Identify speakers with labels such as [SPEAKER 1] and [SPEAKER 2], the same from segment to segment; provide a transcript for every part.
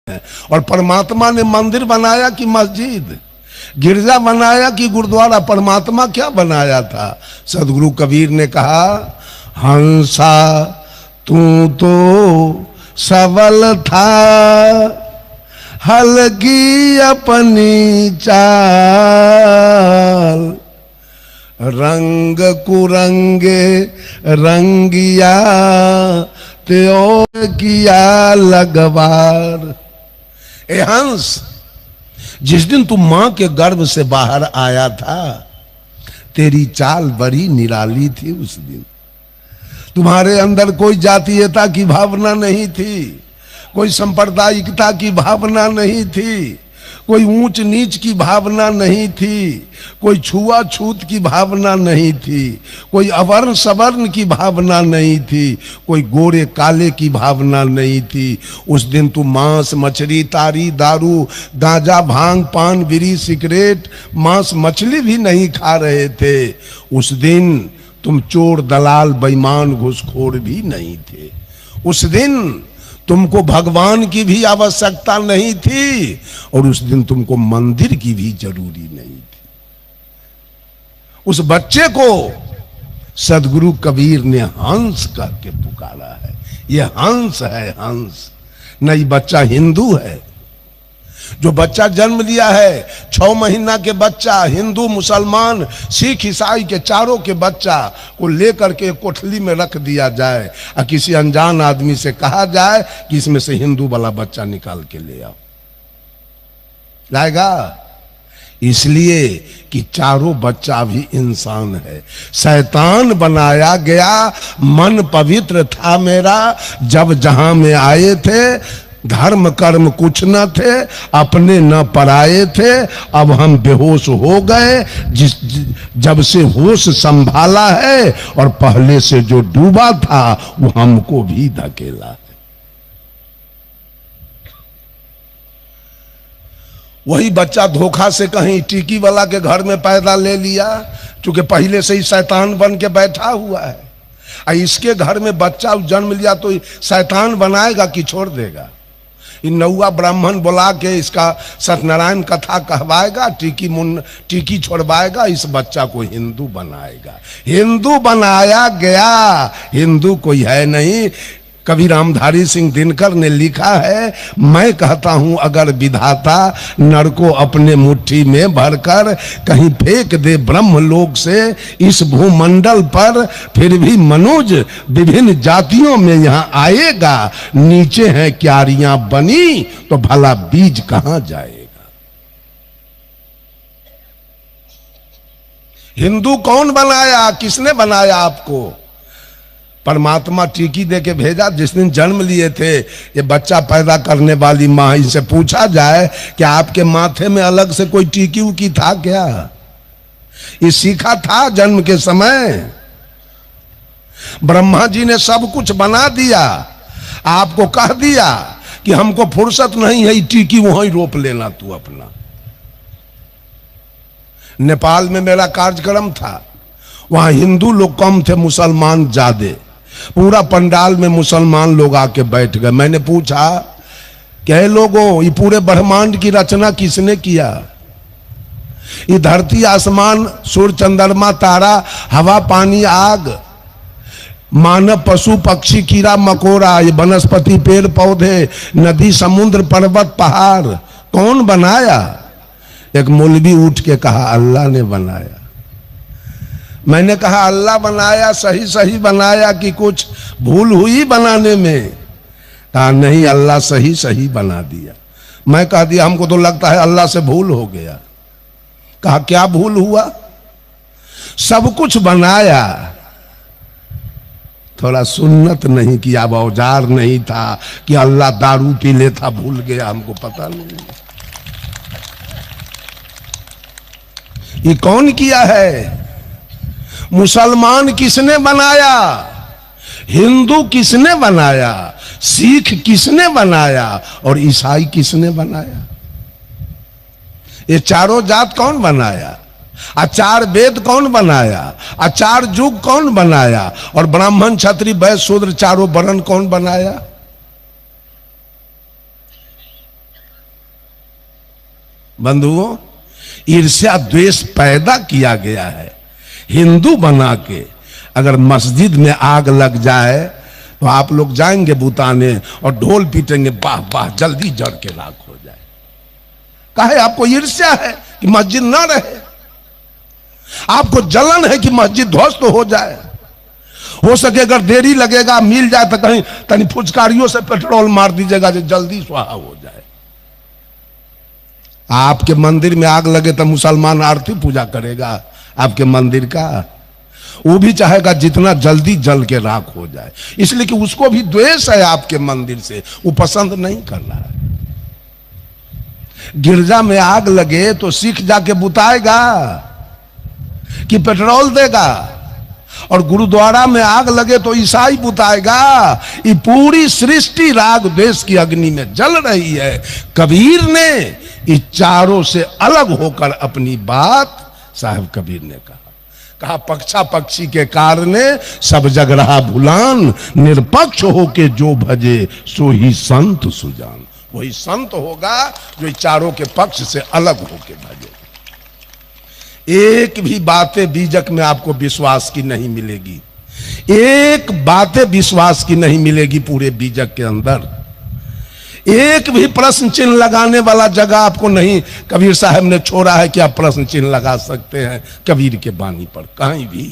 [SPEAKER 1] और परमात्मा ने मंदिर बनाया कि मस्जिद, गिरजा बनाया कि गुरुद्वारा? परमात्मा क्या बनाया था? सदगुरु कबीर ने कहा, हंसा तू तो सबल था, हलगी अपनी चाल, रंग कुरंगे रंगिया त्यो किया लगवार। ए हंस, जिस दिन तू मां के गर्भ से बाहर आया था, तेरी चाल बड़ी निराली थी। उस दिन तुम्हारे अंदर कोई जातीयता की भावना नहीं थी, कोई सांप्रदायिकता की भावना नहीं थी, कोई ऊंच नीच की भावना नहीं थी, कोई छुआछूत की भावना नहीं थी, कोई अवर्ण सवर्ण की भावना नहीं थी, कोई गोरे काले की भावना नहीं थी। उस दिन तू मांस मछली तारी दारू गांजा भांग पान बीड़ी सिगरेट मांस मछली भी नहीं खा रहे थे। उस दिन तुम चोर दलाल बेईमान घुसखोर भी नहीं थे। उस दिन तुमको भगवान की भी आवश्यकता नहीं थी और उस दिन तुमको मंदिर की भी जरूरी नहीं थी। उस बच्चे को सदगुरु कबीर ने हंस कह के पुकारा है। ये हंस है, हंस। न ये बच्चा हिंदू है। जो बच्चा जन्म लिया है 6 महीना के बच्चा, हिंदू मुसलमान सिख ईसाई के चारों के बच्चा को लेकर के कोठली में रख दिया जाए और किसी अनजान आदमी से कहा जाए कि इसमें से हिंदू वाला बच्चा निकाल के ले आओ, लाएगा? इसलिए कि चारों बच्चा भी इंसान है। शैतान बनाया गया, मन पवित्र था मेरा, जब जहां में आए थे धर्म कर्म कुछ न थे, अपने न पराए थे। अब हम बेहोश हो गए, जब से होश संभाला है और पहले से जो डूबा था वो हमको भी धकेला है। वही बच्चा धोखा से कहीं टिकी वाला के घर में पैदा ले लिया, क्योंकि पहले से ही शैतान बन के बैठा हुआ है। इसके घर में बच्चा जन्म लिया तो शैतान बनाएगा कि छोड़ देगा? नौवा ब्राह्मण बुला के इसका सत्यनारायण कथा कहवाएगा, टीकी छोड़वाएगा, इस बच्चा को हिंदू बनाएगा। हिंदू बनाया गया, हिंदू कोई है नहीं। कवि रामधारी सिंह दिनकर ने लिखा है, मैं कहता हूं अगर विधाता नर को अपने मुट्ठी में भरकर कहीं फेंक दे ब्रह्मलोक से इस भूमंडल पर, फिर भी मनुज विभिन्न जातियों में यहां आएगा। नीचे हैं क्यारियां बनी तो भला बीज कहां जाएगा? हिंदू कौन बनाया? किसने बनाया आपको? परमात्मा टीकी दे के भेजा। जिस दिन जन्म लिए थे ये बच्चा पैदा करने वाली माँ, इनसे पूछा जाए कि आपके माथे में अलग से कोई टीकी उकी था क्या? ये सीखा था जन्म के समय? ब्रह्मा जी ने सब कुछ बना दिया, आपको कह दिया कि हमको फुर्सत नहीं है, टीकी वहीं रोप लेना तू अपना। नेपाल में मेरा कार्यक्रम था, वहां हिंदू लोग कम थे, मुसलमान ज्यादा। पूरा पंडाल में मुसलमान लोग आके बैठ गए। मैंने पूछा, क्या लोगों, ये पूरे ब्रह्मांड की रचना किसने किया? ये धरती आसमान सूर्य चंद्रमा तारा हवा पानी आग मानव पशु पक्षी कीड़ा मकोड़ा, ये वनस्पति पेड़ पौधे नदी समुद्र पर्वत पहाड़ कौन बनाया? एक मौलवी उठ के कहा, अल्लाह ने बनाया। मैंने कहा, अल्लाह बनाया, सही सही बनाया कि कुछ भूल हुई बनाने में? कहा नहीं, अल्लाह सही सही बना दिया। मैं कह दिया, हमको तो लगता है अल्लाह से भूल हो गया। कहा क्या भूल हुआ? सब कुछ बनाया, थोड़ा सुन्नत नहीं किया, औजार नहीं था कि अल्लाह दारू पी लेता, भूल गया, हमको पता नहीं। ये कौन किया है? मुसलमान किसने बनाया? हिंदू किसने बनाया? सिख किसने बनाया? और ईसाई किसने बनाया? ये चारों जात कौन बनाया? आचार वेद कौन बनाया? आचार युग कौन बनाया? और ब्राह्मण क्षत्रिय वैश्य शूद्र चारों वर्ण कौन बनाया? बंधुओं, ईर्ष्या द्वेष पैदा किया गया है। हिंदू बना के अगर मस्जिद में आग लग जाए तो आप लोग जाएंगे बुताने और ढोल पीटेंगे, वाह वाह जल्दी जड़ के राख हो जाए। काहे? आपको ईर्ष्या है कि मस्जिद ना रहे, आपको जलन है कि मस्जिद ध्वस्त हो जाए। हो सके अगर देरी लगेगा, मिल जाए तो कहीं तनी फुचकारियों से पेट्रोल मार दीजिएगा जो जल्दी स्वाहा हो जाए। आपके मंदिर में आग लगे तो मुसलमान आरती पूजा करेगा आपके मंदिर का? वो भी चाहेगा जितना जल्दी जल के राख हो जाए, इसलिए कि उसको भी द्वेष है आपके मंदिर से, वो पसंद नहीं कर रहा है। गिरजा में आग लगे तो सिख जाके बुताएगा कि पेट्रोल देगा, और गुरुद्वारा में आग लगे तो ईसाई बुताएगा। ये पूरी सृष्टि राग द्वेष की अग्नि में जल रही है। कबीर ने इस चारों से अलग होकर अपनी बात साहब कबीर ने कहा पक्षा पक्षी के कारणे सब जग रहा भुलान, निरपक्ष होके जो भजे सो ही संत सुजान। वही संत होगा जो चारों के पक्ष से अलग होके भजे। एक भी बातें बीजक में आपको विश्वास की नहीं मिलेगी, एक बातें विश्वास की नहीं मिलेगी पूरे बीजक के अंदर। एक भी प्रश्न चिन्ह लगाने वाला जगह आपको नहीं कबीर साहब ने छोड़ा है कि आप प्रश्न चिन्ह लगा सकते हैं कबीर के बानी पर, कहीं भी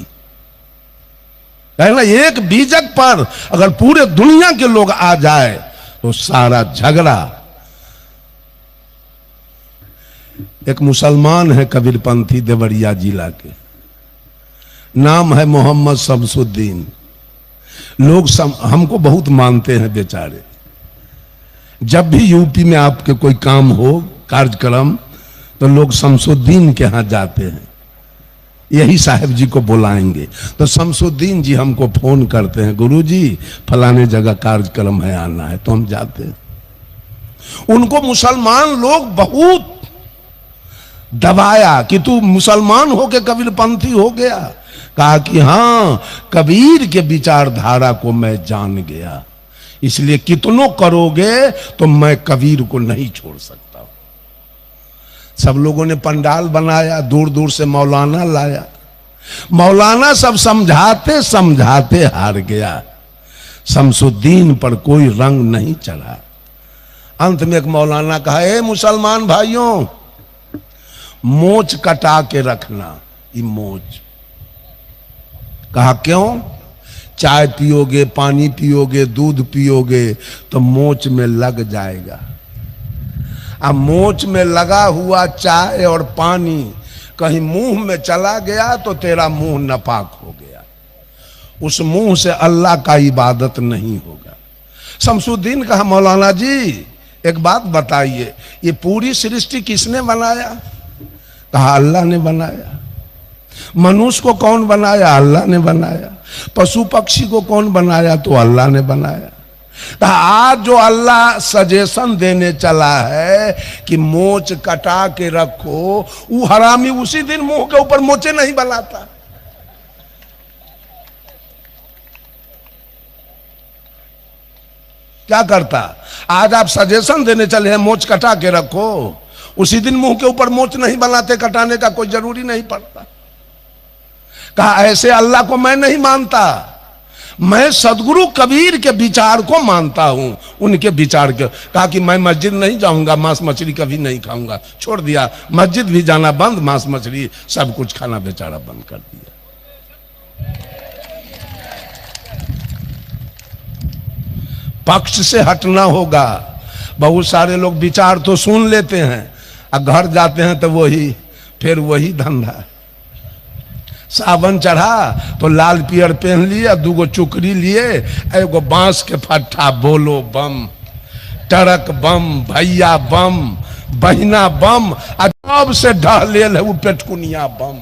[SPEAKER 1] है ना। एक बीजक पर अगर पूरे दुनिया के लोग आ जाए तो सारा झगड़ा। एक मुसलमान है कबीरपंथी देवरिया जिला के, नाम है मोहम्मद शमसुद्दीन। लोग हमको बहुत मानते हैं बेचारे। जब भी यूपी में आपके कोई काम हो कार्यक्रम तो लोग शमसुद्दीन के यहां जाते हैं, यही साहब जी को बुलाएंगे तो शमसुद्दीन जी हमको फोन करते हैं, गुरुजी फलाने जगह कार्यक्रम है, आना है, तो हम जाते हैं। उनको मुसलमान लोग बहुत दबाया कि तू मुसलमान होके कबीरपंथी हो गया। कहा कि हाँ, कबीर के विचारधारा को मैं जान गया, इसलिए कितनों करोगे तो मैं कबीर को नहीं छोड़ सकता हूं। सब लोगों ने पंडाल बनाया, दूर दूर से मौलाना लाया। मौलाना सब समझाते समझाते हार गया, शमसुद्दीन पर कोई रंग नहीं चढ़ा। अंत में एक मौलाना कहा, ए मुसलमान भाइयों, मोच कटा के रखना। ये मोच। कहा क्यों? चाय पियोगे, पानी पियोगे, दूध पियोगे तो मोच में लग जाएगा। अब मोच में लगा हुआ चाय और पानी कहीं मुंह में चला गया तो तेरा मुंह नापाक हो गया, उस मुंह से अल्लाह का इबादत नहीं होगा। शमसुद्दीन कहा, मौलाना जी एक बात बताइए, ये पूरी सृष्टि किसने बनाया? कहा अल्लाह ने बनाया। मनुष्य को कौन बनाया? अल्लाह ने बनाया। पशु पक्षी को कौन बनाया? तो अल्लाह ने बनाया। तो आज जो अल्लाह सजेशन देने चला है कि मोच कटा के रखो, वो हरामी उसी दिन मुंह के ऊपर मोचे नहीं बनाता। क्या करता? आज आप सजेशन देने चले हैं मोच कटा के रखो, उसी दिन मुंह के ऊपर मोच नहीं बनाते, कटाने का कोई जरूरी नहीं पड़ता। कहा ऐसे अल्लाह को मैं नहीं मानता, मैं सदगुरु कबीर के विचार को मानता हूं, उनके विचार के। कहा कि मैं मस्जिद नहीं जाऊंगा, मांस मछली कभी नहीं खाऊंगा। छोड़ दिया, मस्जिद भी जाना बंद, मांस मछली सब कुछ खाना बेचारा बंद कर दिया। पक्ष से हटना होगा। बहुत सारे लोग विचार तो सुन लेते हैं और घर जाते हैं तो फिर वही धंधा। सावन चढ़ा तो लाल पियर पहन लिए, दूगो चुकरी लिए, एगो बांस के फट्ठा, बोलो बम, टरक बम, भैया बम, बहिना बम, अजब से ढहले है वो पेटकुनिया बम।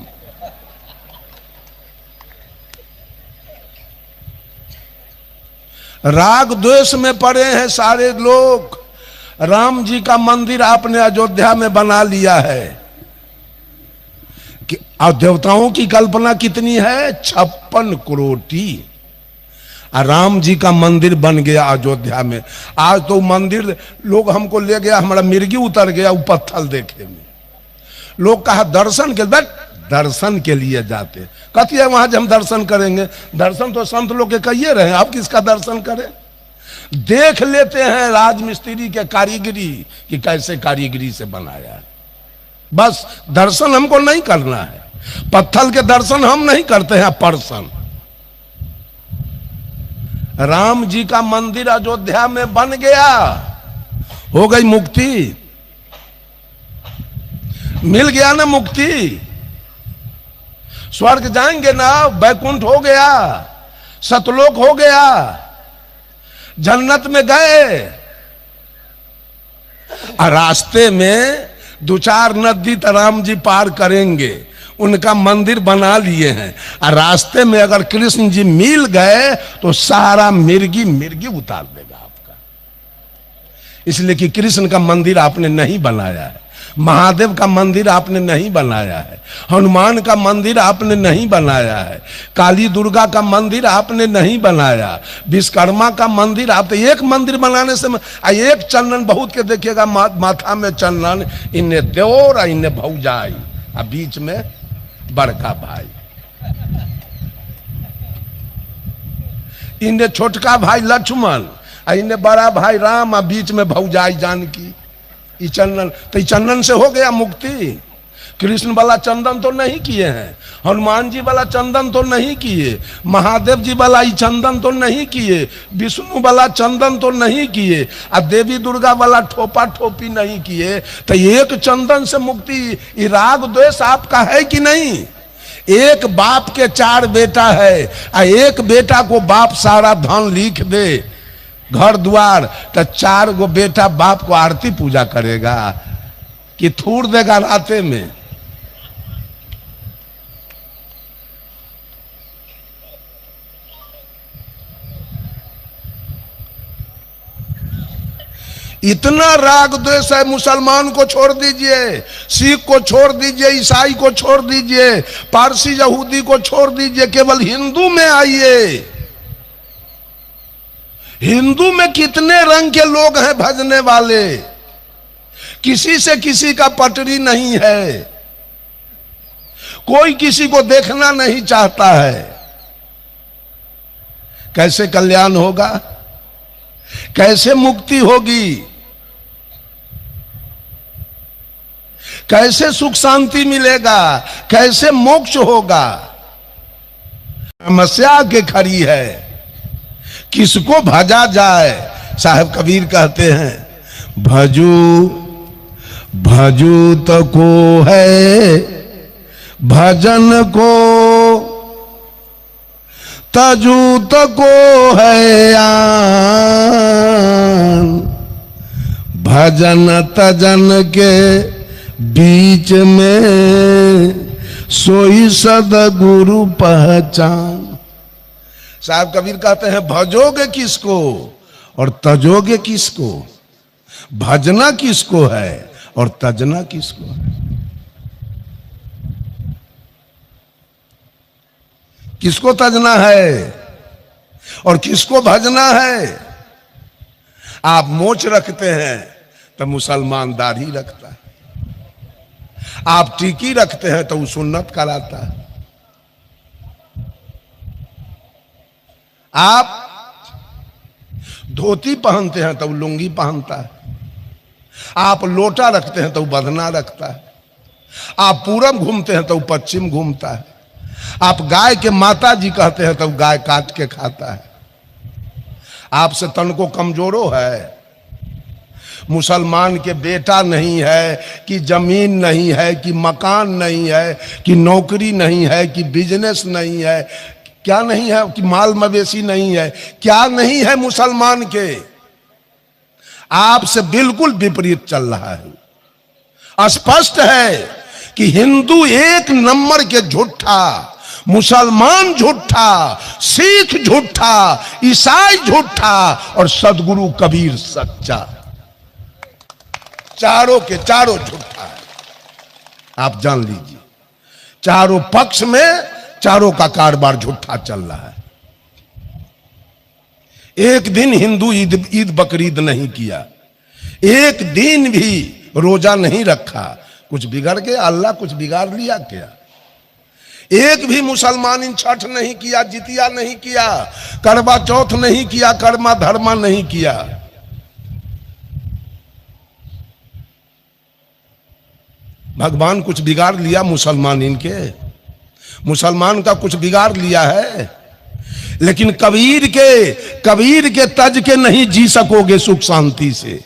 [SPEAKER 1] राग द्वेष में पड़े हैं सारे लोग। राम जी का मंदिर आपने अयोध्या में बना लिया है, और देवताओं की कल्पना कितनी है? 56 करोड़। राम जी का मंदिर बन गया अयोध्या में। आज तो मंदिर लोग हमको ले गया, हमारा मिर्गी उतर गया वो पत्थर देखे में। लोग कहा दर्शन के, बट दर्शन के लिए जाते, कहती है वहां जब हम दर्शन करेंगे, दर्शन तो संत लोग के कहिए रहे, आप किसका दर्शन करें? देख लेते हैं राजमिस्त्री के कारीगरी कि कैसे कारीगरी से बनाया है, बस दर्शन हमको नहीं करना है। पत्थर के दर्शन हम नहीं करते हैं पर्सन। राम जी का मंदिर अयोध्या में बन गया, हो गई मुक्ति, मिल गया ना मुक्ति, स्वर्ग जाएंगे ना, बैकुंठ हो गया, सतलोक हो गया, जन्नत में गए। और रास्ते में दो चार नदी राम जी पार करेंगे, उनका मंदिर बना लिए हैं। और रास्ते में अगर कृष्ण जी मिल गए तो सारा मिर्गी मिर्गी उतार देगा आपका, इसलिए कि कृष्ण का मंदिर आपने नहीं बनाया है, महादेव का मंदिर आपने नहीं बनाया है, हनुमान का मंदिर आपने नहीं बनाया है, काली दुर्गा का मंदिर आपने नहीं बनाया, विश्वकर्मा का मंदिर, आप तो एक मंदिर बनाने से एक चंदन बहुत के देखिएगा, माथा में चंदन, इन्हें देवर इन्हें भौजाई, और बीच में बड़का भाई, इन्हें छोटका भाई लक्ष्मण, इन्हें बड़ा भाई राम, और बीच में भौजाई जानकी। चंदन तो चंदन से हो गया मुक्ति। कृष्ण वाला चंदन तो नहीं किए हैं, हनुमान जी वाला चंदन तो नहीं किए, महादेव जी वाला चंदन तो नहीं किए, विष्णु वाला चंदन तो नहीं किए, और देवी दुर्गा वाला ठोपा ठोपी नहीं किए। तो एक चंदन से मुक्ति। ये राग द्वेष आपका है कि नहीं? एक बाप के चार बेटा है, और एक बेटा को बाप सारा धन लिख दे, घर द्वार, तो चार गो बेटा बाप को आरती पूजा करेगा कि थूर देगा राते में? इतना राग द्वेष है। मुसलमान को छोड़ दीजिए, सिख को छोड़ दीजिए, ईसाई को छोड़ दीजिए, पारसी यहूदी को छोड़ दीजिए, केवल हिंदू में आइए। हिंदू में कितने रंग के लोग हैं भजने वाले, किसी से किसी का पटरी नहीं है, कोई किसी को देखना नहीं चाहता है। कैसे कल्याण होगा? कैसे मुक्ति होगी? कैसे सुख शांति मिलेगा? कैसे मोक्ष होगा? समस्या के खड़ी है, किसको भजा जाए? साहब कबीर कहते हैं, भजू भजू तो को है भजन को, तजू तो को है आन, भजन तजन के बीच में सोई सदगुरु पहचान। साहब कबीर कहते हैं, भजोगे किसको और तजोगे किसको? भजना किसको है और तजना किसको है? किसको तजना है और किसको भजना है? आप मोच रखते हैं तो मुसलमान दाढ़ी रखता है, आप टीकी रखते हैं तो वो सुन्नत कराता है, आप धोती पहनते हैं तो लुंगी पहनता है, आप लोटा रखते हैं तो बदना रखता है, आप पूरब घूमते हैं तो पश्चिम घूमता है, आप गाय के माता जी कहते हैं तो गाय काट के खाता है। आपसे तन को कमजोरो है। मुसलमान के बेटा नहीं है कि जमीन नहीं है कि मकान नहीं है कि नौकरी नहीं है कि बिजनेस नहीं है, क्या नहीं है कि माल मवेशी नहीं है, क्या नहीं है मुसलमान के? आपसे बिल्कुल विपरीत चल रहा है। स्पष्ट है कि हिंदू एक नंबर के झूठा, मुसलमान झूठा, सिख झूठा, ईसाई झूठा और सदगुरु कबीर सच्चा, चारों के चारों झूठा है। आप जान लीजिए, चारों पक्ष में चारों का कारोबार झूठा चल रहा है। एक दिन हिंदू ईद बकरीद नहीं किया, एक दिन भी रोजा नहीं रखा, कुछ बिगड़ गया? अल्लाह कुछ बिगाड़ लिया क्या? एक भी मुसलमान इन छठ नहीं किया, जितिया नहीं किया, करवा चौथ नहीं किया, कर्मा धर्मा नहीं किया। भगवान कुछ बिगाड़ लिया मुसलमान इनके? मुसलमान का कुछ बिगाड़ लिया है? लेकिन कबीर के तज के नहीं जी सकोगे सुख शांति से।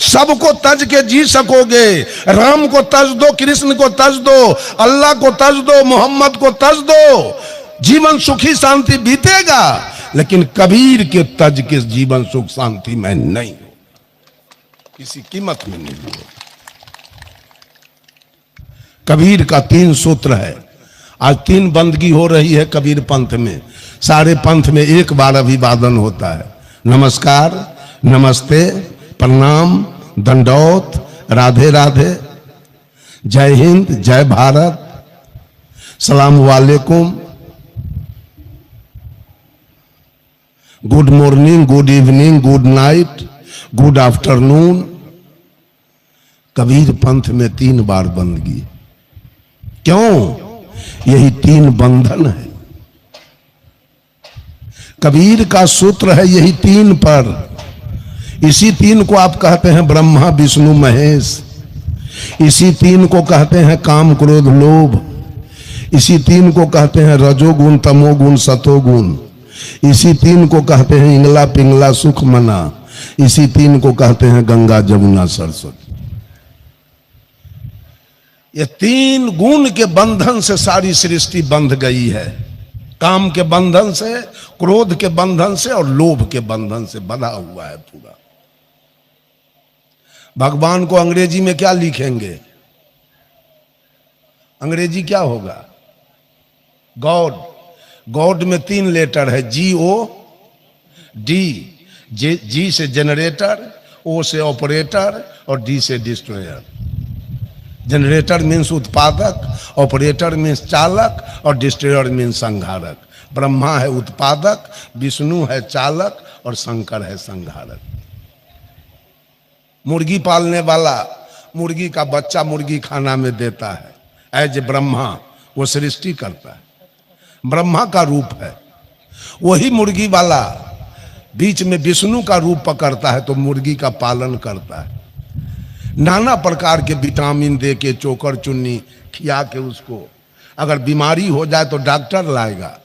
[SPEAKER 1] सबको तज के जी सकोगे। राम को तज दो, कृष्ण को तज दो, अल्लाह को तज दो, मोहम्मद को तज दो, जीवन सुखी शांति बीतेगा। लेकिन कबीर के तज के जीवन सुख शांति में नहीं हो, किसी कीमत में नहीं हो। कबीर का 3 सूत्र है। आज 3 बंदगी हो रही है कबीर पंथ में। सारे पंथ में एक बार अभिवादन होता है। नमस्कार, नमस्ते, प्रणाम, दंडौत, राधे राधे, जय हिंद, जय भारत, सलाम वालेकुम, good morning, good evening, good night, good afternoon. Kabir Panth में 3 बार बंदगी। क्यों? यही 3 बंधन है। कबीर का सूत्र है यही 3 पर। इसी 3 को आप कहते हैं ब्रह्मा विष्णु महेश। इसी 3 को कहते हैं काम क्रोध लोभ। इसी 3 को कहते हैं रजोगुण तमोगुण सतोगुण। इसी 3 को कहते हैं इंगला पिंगला सुख मना। इसी 3 को कहते हैं गंगा जमुना सरस्वती। ये 3 गुण के बंधन से सारी सृष्टि बंध गई है। काम के बंधन से, क्रोध के बंधन से और लोभ के बंधन से बंधा हुआ है पूरा। भगवान को अंग्रेजी में क्या लिखेंगे? अंग्रेजी क्या होगा? गॉड। गॉड में 3 लेटर है, GOD। जी से जनरेटर, O से ऑपरेटर और D से डिस्ट्रॉयर। जनरेटर मीन्स उत्पादक, ऑपरेटर मीन्स चालक और डिस्ट्रॉयर मीन्स संहारक। ब्रह्मा है उत्पादक, विष्णु है चालक और शंकर है संहारक। मुर्गी पालने वाला मुर्गी का बच्चा मुर्गी खाना में देता है। एज ब्रह्मा वो सृष्टि करता है, ब्रह्मा का रूप है। वही मुर्गी वाला बीच में विष्णु का रूप पकड़ता है तो मुर्गी का पालन करता है। नाना प्रकार के विटामिन दे के, चोकर चुन्नी खिया के उसको, अगर बीमारी हो जाए तो डॉक्टर लाएगा।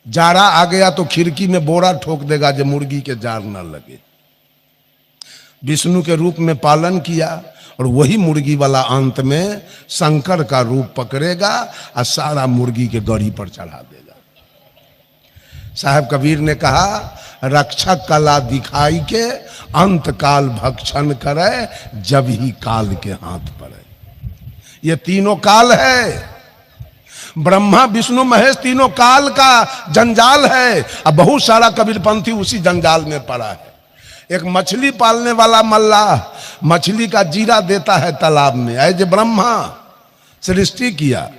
[SPEAKER 1] जाड़ा आ गया तो खिड़की में बोरा ठोक देगा जो मुर्गी के जार न लगे। विष्णु के रूप में पालन किया और वही मुर्गी वाला अंत में शंकर का रूप पकड़ेगा और सारा मुर्गी के गड़ी पर चढ़ा देगा। साहब कबीर ने कहा, रक्षक कला दिखाई के अंत काल भक्षण करे, जब ही काल के हाथ पड़े। ये 3 काल है। ब्रह्मा विष्णु महेश 3 काल का जंजाल है। अब बहुत सारा कबीरपंथी उसी जंजाल में पड़ा है। एक मछली पालने वाला मल्लाह मछली का जीरा देता है तालाब में। ऐज ब्रह्मा सृष्टि किया,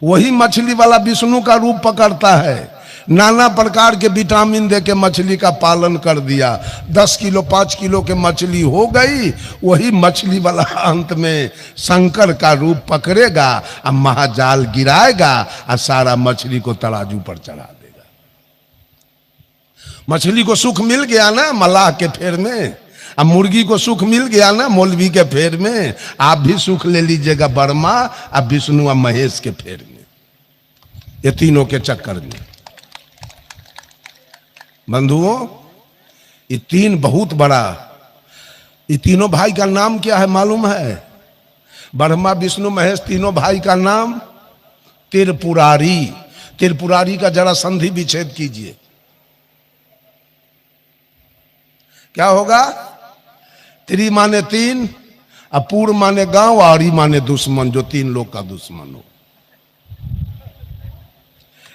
[SPEAKER 1] वही मछली वाला विष्णु का रूप पकड़ता है। नाना प्रकार के विटामिन दे के मछली का पालन कर दिया। 10 किलो 5 किलो के मछली हो गई। वही मछली वाला अंत में शंकर का रूप पकड़ेगा और महाजाल गिराएगा और सारा मछली को तराजू पर चढ़ा देगा। मछली को सुख मिल गया ना मल्लाह के फेर में, अब मुर्गी को सुख मिल गया ना मौलवी के फेर में। आप भी सुख ले लीजिएगा वर्मा अब विष्णु और महेश के फेर में, ये 3 के चक्कर में। बंधुओं, ये 3 बहुत बड़ा, ये 3 भाई का नाम क्या है मालूम है? ब्रह्मा विष्णु महेश 3 भाई का नाम त्रिपुरारी। त्रिपुरारी का जरा संधि विच्छेद कीजिए, क्या होगा? त्रि माने 3, अपूर माने गांव, आरी माने दुश्मन, जो 3 लोग का दुश्मन हो।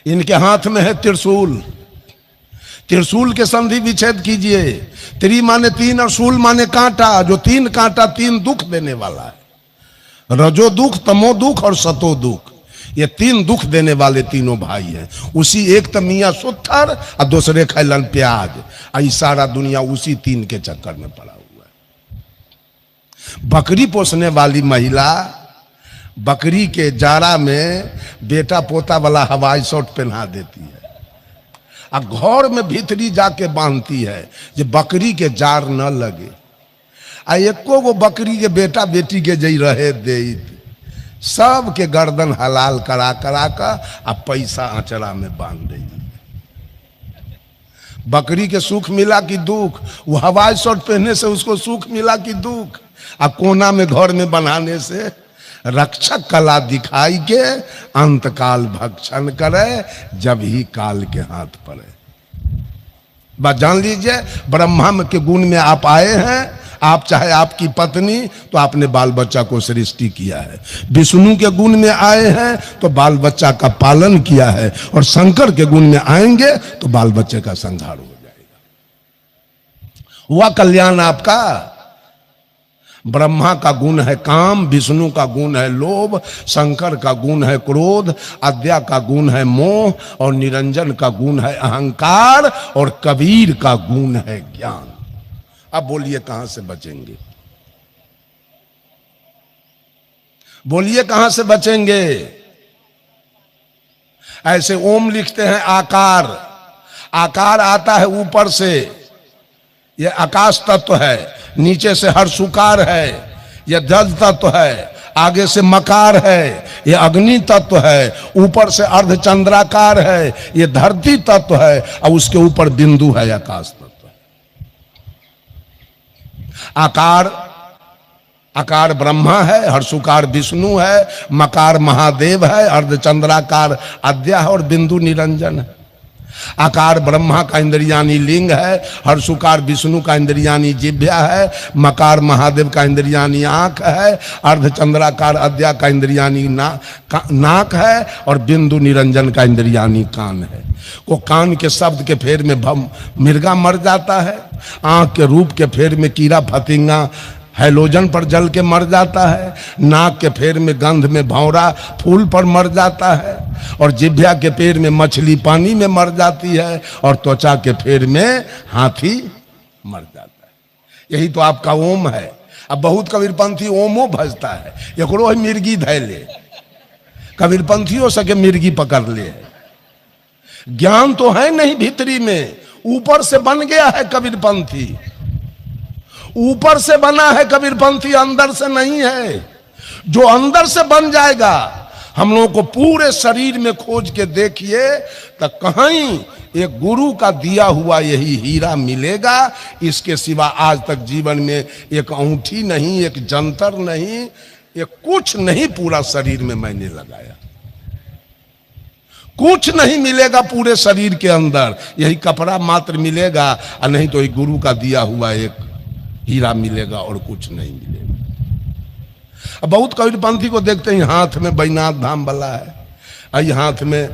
[SPEAKER 1] इनके हाथ में है त्रिशूल। त्रिशूल के संधि विच्छेद कीजिए। त्रि माने 3 और शूल माने कांटा, जो 3 कांटा 3 दुख देने वाला है। रजो दुख, तमो दुख और सतो दुख, ये 3 दुख देने वाले 3 भाई हैं। उसी एक तो मियाँ सुत्थर और दूसरे खैलन प्याज, और सारा दुनिया उसी 3 के चक्कर में पड़ा हुआ है। बकरी पोसने वाली महिला बकरी के जारा में बेटा पोता वाला हवाई शॉट पहना देती है, आ घर में भीतरी जाके बांधती है जे बकरी के जार न लगे। आ एको गो बकरी के बेटा बेटी के जई रहे दे, सब के गर्दन हलाल करा करा का आ पैसा आंचरा में बांध रही। बकरी के सुख मिला कि दुख? वो हवाई शॉट पहनने से उसको सुख मिला कि दुख? आ कोना में घर में बनाने से रक्षक कला दिखाई के अंतकाल भक्षण करे, जब ही काल के हाथ पड़े। बस जान लीजिए, ब्रह्मा के गुण में आप आए हैं। आप चाहे आपकी पत्नी, तो आपने बाल बच्चा को सृष्टि किया है। विष्णु के गुण में आए हैं तो बाल बच्चा का पालन किया है, और शंकर के गुण में आएंगे तो बाल बच्चे का संहार हो जाएगा। हुआ कल्याण आपका। ब्रह्मा का गुण है काम, विष्णु का गुण है लोभ, शंकर का गुण है क्रोध, अद्या का गुण है मोह, और निरंजन का गुण है अहंकार, और कबीर का गुण है ज्ञान। अब बोलिए कहां से बचेंगे? बोलिए कहां से बचेंगे? ऐसे ओम लिखते हैं आकार, आकार आता है ऊपर से, यह आकाश तत्व है, नीचे से हर्षुकार है, यह जल तत्व है, आगे से मकार है, यह अग्नि तत्व है, ऊपर से अर्धचंद्राकार है, यह धरती तत्व है, और उसके ऊपर बिंदु है, आकाश तत्व। आकार, आकार ब्रह्मा है, हर्षुकार विष्णु है, मकार महादेव है, अर्धचंद्राकार अद्या है, और बिंदु निरंजन है। आकार ब्रह्मा का इंद्रियानी लिंग है, हर्षुकार विष्णु का इंद्रियानी जिह्वा है, मकार महादेव का इंद्रियानी आंख है, अर्धचंद्राकार अद्या का इंद्रियानी नाक है, और बिंदु निरंजन का इंद्रियानी कान है। को कान के शब्द के फेर में मिर्गा मर जाता है, आंख के रूप के फेर में कीड़ा फतिंगा हैलोजन पर जल के मर जाता है, नाक के फेर में गंध में भौरा फूल पर मर जाता है, और जिह्वा के फेर में मछली पानी में मर जाती है, और त्वचा के फेर में हाथी मर जाता है। यही तो आपका ओम है। अब बहुत कबीरपंथी ओमो भजता है, एकरो है मिर्गी धैले, कबीरपंथियों सके मिर्गी पकड़ ले। ज्ञान तो है नहीं भीतरी में, ऊपर से बन गया है कबीरपंथी, ऊपर से बना है कबीरपंथी, अंदर से नहीं है। जो अंदर से बन जाएगा, हम लोगों को पूरे शरीर में खोज के देखिए तो कहीं एक गुरु का दिया हुआ यही हीरा मिलेगा। इसके सिवा आज तक जीवन में एक अंगूठी नहीं, एक जंतर नहीं, एक कुछ नहीं पूरा शरीर में मैंने लगाया। कुछ नहीं मिलेगा पूरे शरीर के अंदर, यही कपड़ा मात्र मिलेगा, और नहीं तो एक गुरु का दिया हुआ एक हीरा मिलेगा, और कुछ नहीं मिलेगा। अब बहुत कबीरपंथी को देखते हैं हाथ में बैजनाथ धाम वाला है, आई हाथ में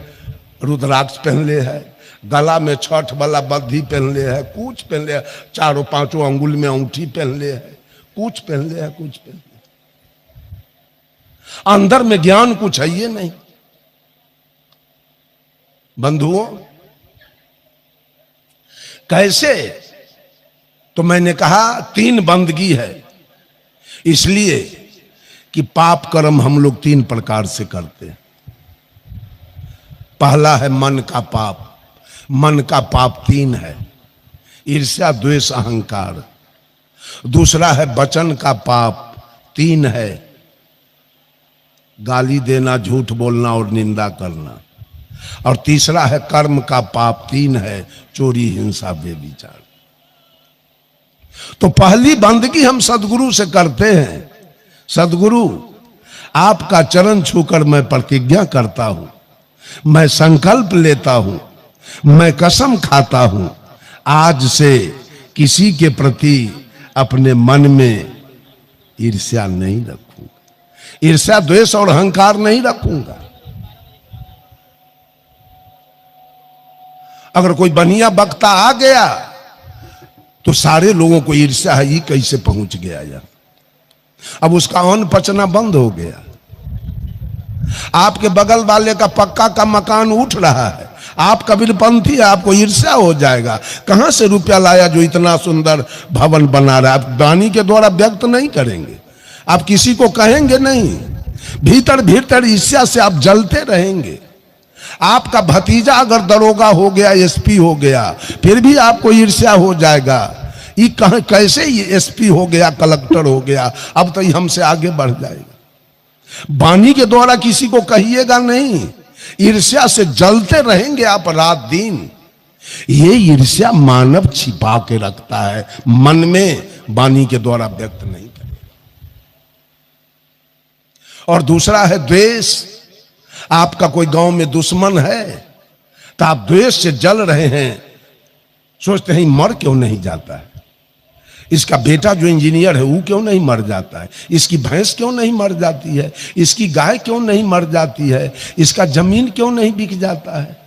[SPEAKER 1] रुद्राक्ष पहन ले है, गला में छठ वाला बद्धी पहन ले है, कुछ पहन ले है, चारों पांचों अंगुल में अंगूठी पहन ले है, कुछ पहन ले है, कुछ पहन ले। अंदर में ज्ञान कुछ है ये नहीं। बंधुओं, कैसे? तो मैंने कहा 3 बंदगी है, इसलिए कि पाप कर्म हम लोग 3 प्रकार से करते हैं। पहला है मन का पाप। मन का पाप 3 है, ईर्ष्या द्वेष अहंकार। दूसरा है वचन का पाप, 3 है, गाली देना, झूठ बोलना और निंदा करना। और तीसरा है कर्म का पाप, 3 है, चोरी, हिंसा, बेविचार। तो पहली बंदगी हम सदगुरु से करते हैं। सदगुरु, आपका चरण छूकर मैं प्रतिज्ञा करता हूं, मैं संकल्प लेता हूं, मैं कसम खाता हूं, आज से किसी के प्रति अपने मन में ईर्ष्या नहीं रखूंगा, ईर्ष्या द्वेष और अहंकार नहीं रखूंगा। अगर कोई बढ़िया वक्ता आ गया तो सारे लोगों को ईर्ष्या है, ये कैसे पहुंच गया यार। अब उसका अन्न पचना बंद हो गया। आपके बगल वाले का पक्का का मकान उठ रहा है, आप कबीरपंथी है, आपको ईर्ष्या हो जाएगा। कहां से रुपया लाया जो इतना सुंदर भवन बना रहा है? आप वाणी के द्वारा व्यक्त नहीं करेंगे, आप किसी को कहेंगे नहीं, भीतर भीतर ईर्ष्या से आप जलते रहेंगे। आपका भतीजा अगर दरोगा हो गया, एसपी हो गया, फिर भी आपको ईर्ष्या हो जाएगा, ये कैसे ये एसपी हो गया, कलेक्टर हो गया, अब तो ये हमसे आगे बढ़ जाएगा। वाणी के द्वारा किसी को कहिएगा नहीं, ईर्ष्या से जलते रहेंगे आप रात दिन। ये ईर्ष्या मानव छिपा के रखता है, मन में वाणी के द्वारा व्यक्त नहीं करेगा। और दूसरा है द्वेष। आपका कोई गांव में दुश्मन है तो आप द्वेष से जल रहे हैं, सोचते हैं मर क्यों नहीं जाता है, इसका बेटा जो इंजीनियर है वो क्यों नहीं मर जाता है, इसकी भैंस क्यों नहीं मर जाती है, इसकी गाय क्यों नहीं मर जाती है, इसका जमीन क्यों नहीं बिक जाता है।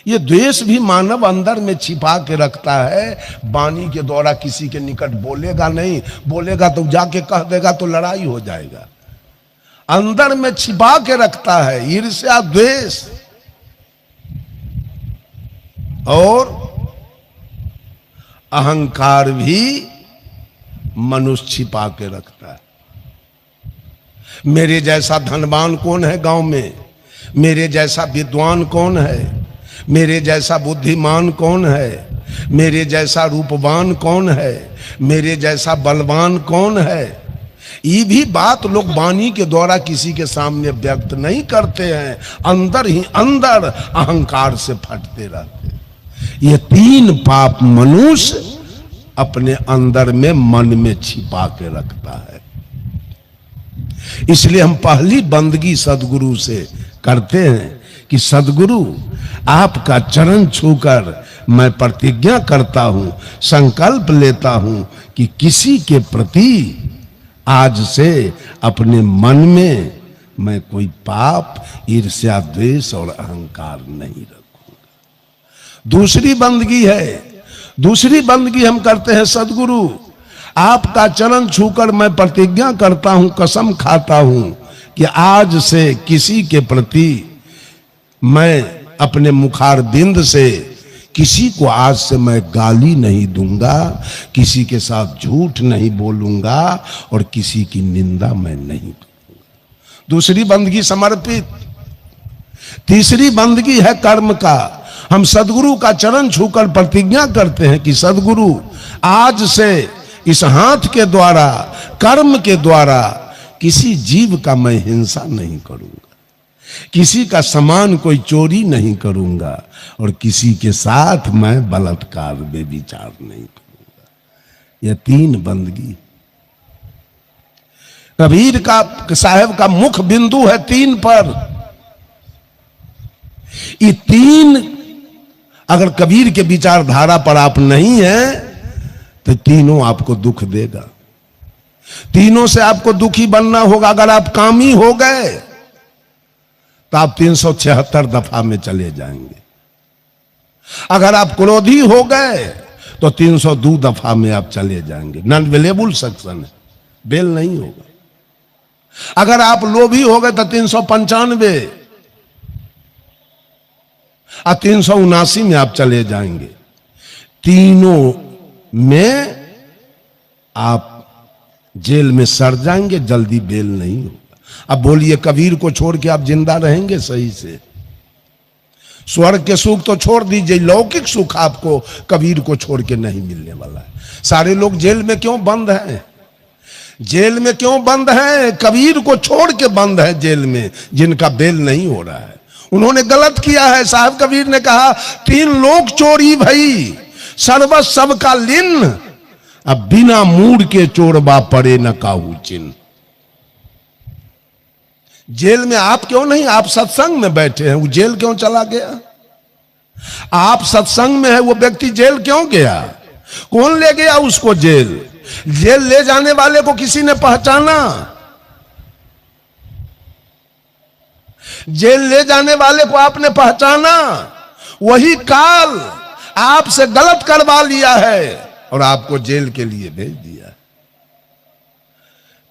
[SPEAKER 1] ये द्वेष भी मानव अंदर में छिपा के रखता है। वाणी के द्वारा किसी के निकट बोलेगा नहीं, बोलेगा तो जाके कह देगा तो लड़ाई हो जाएगा। अंदर में छिपा के रखता है ईर्ष्या, द्वेष और अहंकार भी मनुष्य छिपा के रखता है। मेरे जैसा धनवान कौन है गांव में, मेरे जैसा विद्वान कौन है, मेरे जैसा बुद्धिमान कौन है, मेरे जैसा रूपवान कौन है, मेरे जैसा बलवान कौन है। ये भी बात लोग वाणी के द्वारा किसी के सामने व्यक्त नहीं करते हैं, अंदर ही अंदर अहंकार से फटते रहते हैं। ये तीन पाप मनुष्य अपने अंदर में मन में छिपा के रखता है। इसलिए हम पहली बंदगी सदगुरु से करते हैं कि सदगुरु आपका चरण छूकर मैं प्रतिज्ञा करता हूं, संकल्प लेता हूं कि किसी के प्रति आज से अपने मन में मैं कोई पाप, ईर्ष्या, द्वेष और अहंकार नहीं रखूंगा। दूसरी बंदगी है, दूसरी बंदगी हम करते हैं, सदगुरु आपका चरण छूकर मैं प्रतिज्ञा करता हूं, कसम खाता हूं कि आज से किसी के प्रति मैं अपने मुखारबिंद से किसी को आज से मैं गाली नहीं दूंगा, किसी के साथ झूठ नहीं बोलूंगा और किसी की निंदा मैं नहीं करूंगा। दूसरी बंदगी समर्पित। तीसरी बंदगी है कर्म का। हम सदगुरु का चरण छूकर प्रतिज्ञा करते हैं कि सदगुरु आज से इस हाथ के द्वारा, कर्म के द्वारा किसी जीव का मैं हिंसा नहीं करूंगा, किसी का सामान कोई चोरी नहीं करूंगा और किसी के साथ मैं बलात्कार में विचार नहीं करूंगा। यह तीन बंदगी कबीर का साहब का मुख्य बिंदु है तीन पर। ये तीन अगर कबीर के विचारधारा पर आप नहीं हैं तो तीनों आपको दुख देगा, तीनों से आपको दुखी बनना होगा। अगर आप कामी हो गए तो आप 376 दफा में चले जाएंगे। अगर आप क्रोधी हो गए तो 302 दफा में आप चले जाएंगे। नॉन अवेलेबल सेक्शन है, बेल नहीं होगा। अगर आप लोभी हो गए तो 395 और 379 में आप चले जाएंगे। तीनों में आप जेल में सड़ जाएंगे, जल्दी बेल नहीं होगा। अब बोलिए कबीर को छोड़ के आप जिंदा रहेंगे सही से? स्वर्ग के सुख तो छोड़ दीजिए, लौकिक सुख आपको कबीर को छोड़ के नहीं मिलने वाला है। सारे लोग जेल में क्यों बंद हैं? जेल में क्यों बंद हैं? कबीर को छोड़ के बंद है जेल में, जिनका बेल नहीं हो रहा है। उन्होंने गलत किया है। साहब कबीर ने कहा 3 लोग चोरी भई, सर्वस सबका लिन, अब बिना मूड के चोरबा पड़े न काहू चिन्ह। जेल में आप क्यों नहीं? आप सत्संग में बैठे हैं, वो जेल क्यों चला गया? आप सत्संग में है, वो व्यक्ति जेल क्यों गया? कौन ले गया उसको जेल? जेल ले जाने वाले को किसी ने पहचाना? जेल ले जाने वाले को आपने पहचाना? वही काल आपसे गलत करवा लिया है और आपको जेल के लिए भेज दिया।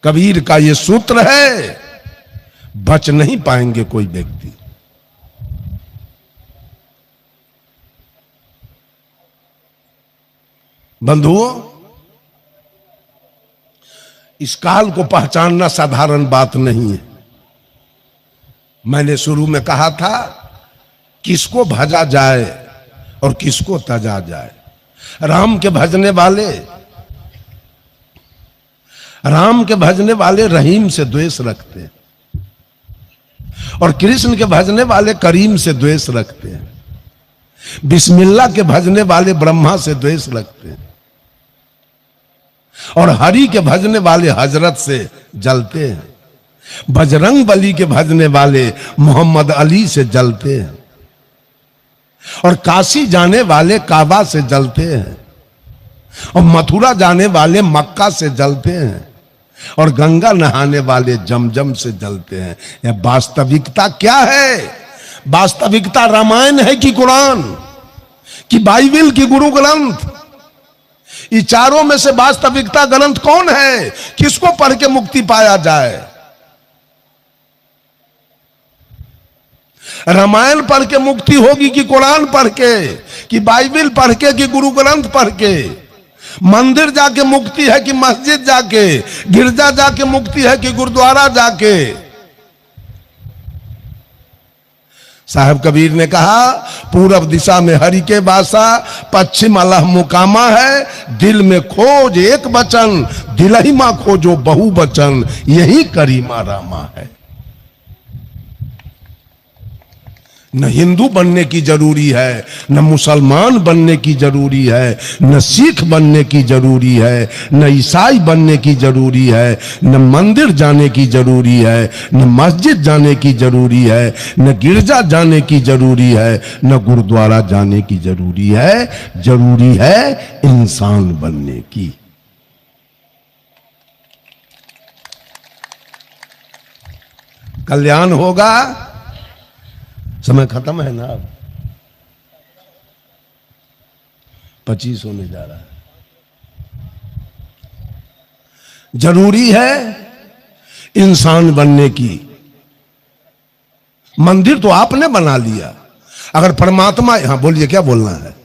[SPEAKER 1] कबीर का यह सूत्र है, बच नहीं पाएंगे कोई व्यक्ति। बंधुओं, इस काल को पहचानना साधारण बात नहीं है। मैंने शुरू में कहा था किसको भजा जाए और किसको तजा जाए। राम के भजने वाले रहीम से द्वेष रखते हैं और कृष्ण के भजने वाले करीम से द्वेष रखते हैं। बिस्मिल्लाह के भजने वाले ब्रह्मा से द्वेष रखते हैं और हरि के भजने वाले हजरत से जलते हैं। बजरंग बली के भजने वाले मोहम्मद अली से जलते हैं और काशी जाने वाले काबा से जलते हैं और मथुरा जाने वाले मक्का से जलते हैं और गंगा नहाने वाले जमजम से जलते हैं। यह वास्तविकता क्या है? वास्तविकता रामायण है कि कुरान कि बाइबिल की गुरु ग्रंथ? ये चारों में से वास्तविकता ग्रंथ कौन है? किसको पढ़ के मुक्ति पाया जाए? रामायण पढ़ के मुक्ति होगी कि कुरान पढ़ के, कि बाइबिल पढ़ के, कि गुरु ग्रंथ पढ़ के? मंदिर जाके मुक्ति है कि मस्जिद जाके, गिरजा जाके मुक्ति है कि गुरुद्वारा जाके? साहब कबीर ने कहा पूरब दिशा में हरि के बासा, पश्चिम अल्लाह मुकामा है। दिल में खोज एक वचन, दिलहिमा खोजो बहु वचन, यही करीमा रामा है। न हिंदू बनने की जरूरी है, न मुसलमान बनने की जरूरी है, न सिख बनने की जरूरी है, न ईसाई बनने की जरूरी है, न मंदिर जाने की जरूरी है, न मस्जिद जाने की जरूरी है, न गिरजा जाने की जरूरी है, न गुरुद्वारा जाने की जरूरी है। जरूरी है इंसान बनने की। कल्याण होगा। समय खत्म है ना, अब 25 होने जा रहा है। जरूरी है इंसान बनने की। मंदिर तो आपने बना लिया, अगर परमात्मा, हाँ बोलिए क्या बोलना है?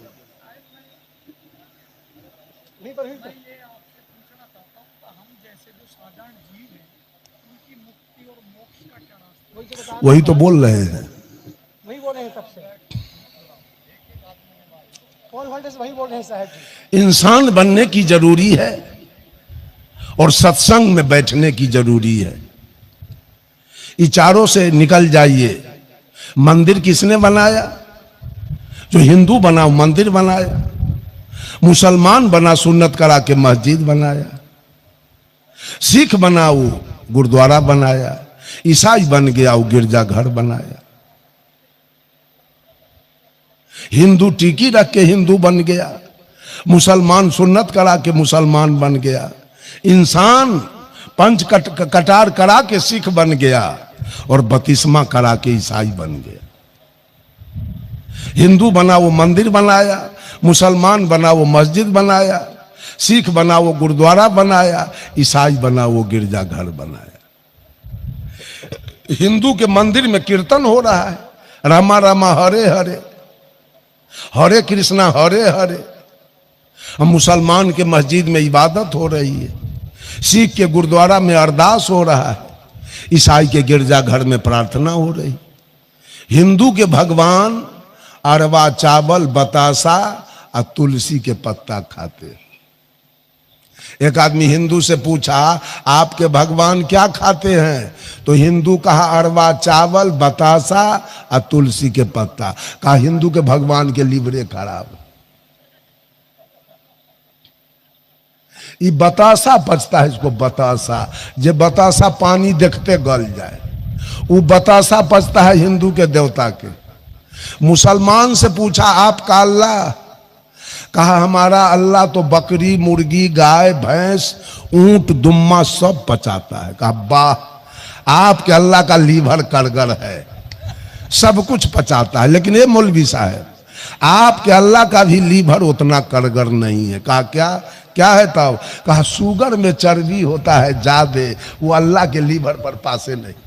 [SPEAKER 1] वही तो बोल रहे हैं, इंसान बनने की जरूरी है और सत्संग में बैठने की जरूरी है। ये चारों से निकल जाइए। मंदिर किसने बनाया? जो हिंदू बना मंदिर बनाया, मुसलमान बना सुन्नत करा के मस्जिद बनाया, सिख बना वो गुरुद्वारा बनाया, ईसाई बन गया वो गिरजा घर बनाया, हिंदू टीकी रख के हिंदू बन गया, मुसलमान सुन्नत करा के मुसलमान बन गया, इंसान पंच कटार करा के सिख बन गया और बतिस्मा करा के ईसाई बन गया। हिंदू बना वो मंदिर बनाया, मुसलमान बना वो मस्जिद बनाया, सिख बना वो गुरुद्वारा बनाया, ईसाई बना वो गिरजा घर बनाया। हिंदू के मंदिर में कीर्तन हो रहा है, रामा रामा हरे हरे, हरे कृष्णा हरे हरे। हम मुसलमान के मस्जिद में इबादत हो रही है, सिख के गुरुद्वारा में अरदास हो रहा है, ईसाई के गिरजा घर में प्रार्थना हो रही। हिंदू के भगवान अरवा चावल बतासा और तुलसी के पत्ता खाते। एक आदमी हिंदू से पूछा आपके भगवान क्या खाते हैं? तो हिंदू कहा अरवा चावल बतासा और तुलसी के पत्ता। कहा हिंदू के भगवान के लीवरे खराब। ये बतासा पचता है, इसको बतासा। जे बतासा पानी देखते गल जाए, वो बतासा पचता है हिंदू के देवता के। मुसलमान से पूछा आपका अल्लाह? कहा हमारा अल्लाह तो बकरी मुर्गी गाय भैंस ऊंट दुम्मा सब पचाता है। कहा वाह, आपके अल्लाह का लीवर करगर है, सब कुछ पचाता है। लेकिन ये मौलवी साहब आपके अल्लाह का भी लीवर उतना करगर नहीं है। कहा क्या क्या है तब? कहा शुगर में चर्बी होता है ज्यादा, वो अल्लाह के लीवर पर पासे नहीं करता।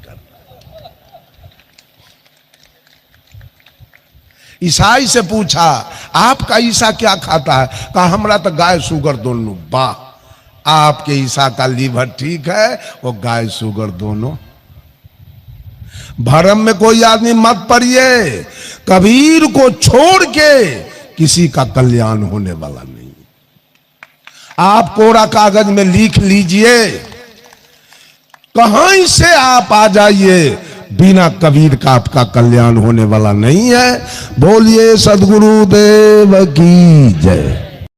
[SPEAKER 1] ईसाई से पूछा आपका ईसा क्या खाता है? कहा हमरा तो गाय शुगर दोनों। वाह, आपके ईसा का लीवर ठीक है, वो गाय शुगर दोनों। भरम में कोई आदमी मत पड़िए, कबीर को छोड़ के किसी का कल्याण होने वाला नहीं। आप कोरा कागज में लिख लीजिए, कहां से आप आ जाइए, बिना कबीर का आपका कल्याण होने वाला नहीं है। बोलिए सद्गुरुदेव की जय।